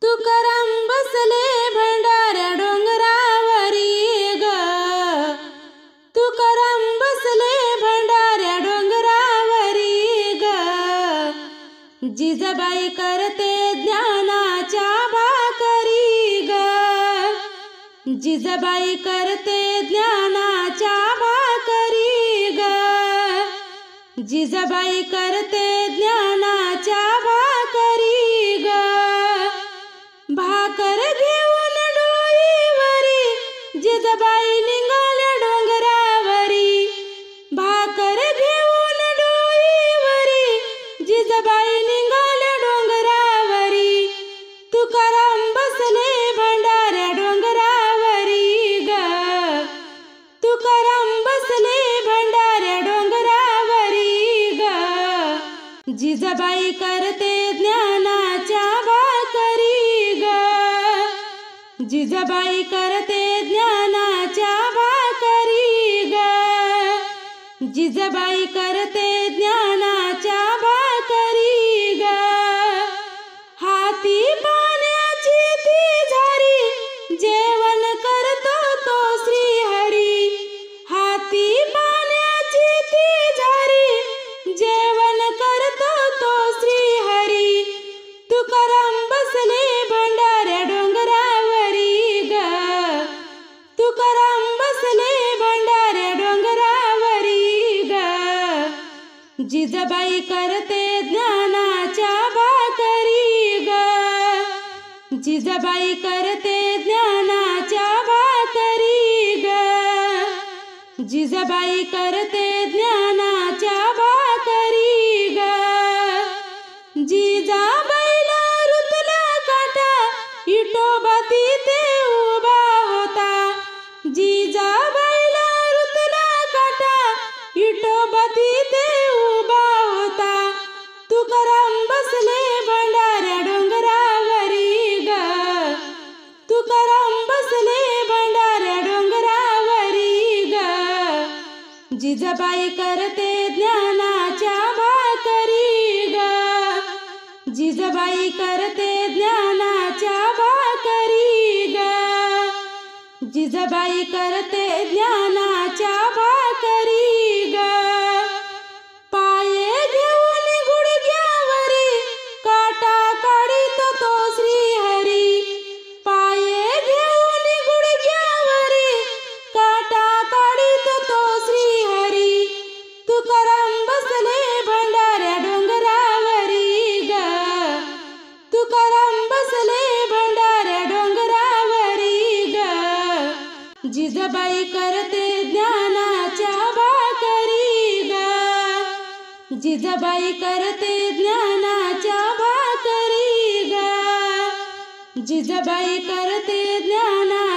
तुकाराम बसले भंडाऱ्या डोंगरावरी ग, तुकाराम बसले भंडाऱ्या डोंगरावरी ग, जिजाबाई करते ज्ञानाच्या भाकरी ग, जिजाबाई करते ज्ञानाच्या भाकरी ग, जिजाबाई करते ज्ञानाच्या भाकरी ग, भाकर घेऊन डोईवरी जिजाबाई निघाल्या डोंगरावरी, भाकर घेऊन डोईवरी जिजाबाई निघाल्या डोंगरावरी, तुकाराम बसले भंडाऱ्या डोंगरावरी ग, तुकाराम बसले भंडाऱ्या डोंगरावरी ग, जिजाबाई करते ज्ञानाच्या भाकरी ग, जिजाबाई करते ज्ञानाच्या भाकरी ग, जिजाबाई करते ज्ञानाच्या भाकरी ग, हाती पाण्याची ती झारी जेवण करतो तो श्रीहरी, हाती पाण्याची ती झारी जेवण करतो तो श्रीहरी, तुकाराम बसले भंडाऱ्या डोंगरावरी ग, तुकाराम बसले भंडाऱ्या डोंगरावरी ग, जिजाबाई करते ज्ञानाच्या भाकरी ग, जिजाबाई करते ज्ञानाच्या भाकरी ग, जिजाबाई करते ज्ञानाच्या भाकरी ग, जिजाबाईला रुतला काटा विठोबा तिथे उभा होता, जिजाबाईला रुतला काटा विठोबा तिथे उभा होता, तुकाराम बसले भंडाऱ्या डोंगरावरी ग, तुकाराम बसले भंडाऱ्या डोंगरावरी ग, जिजाबाई करते ज्ञानाच्या भाकरी ग, जिजाबाई करते ज्ञानाच्या भाकरी ग, जिजाबाई करते ज्ञानाच्या भाकरी ग, पाये घेऊन गुडघ्यावरी काटा काढीत तो श्रीहरी, पाये घेऊन गुडघ्यावरी काटा काढीत तो श्रीहरी, तुकाराम बसले भंडाऱ्या डोंगरावरी ग, तुकाराम बसले भंडाऱ्या डोंगरावरी ग, जिजाबाई करते ज्ञानाच्या भाकरी ग, जिजाबाई करते ज्ञानाच्या भाकरी ग, जिजाबाई करते ज्ञाना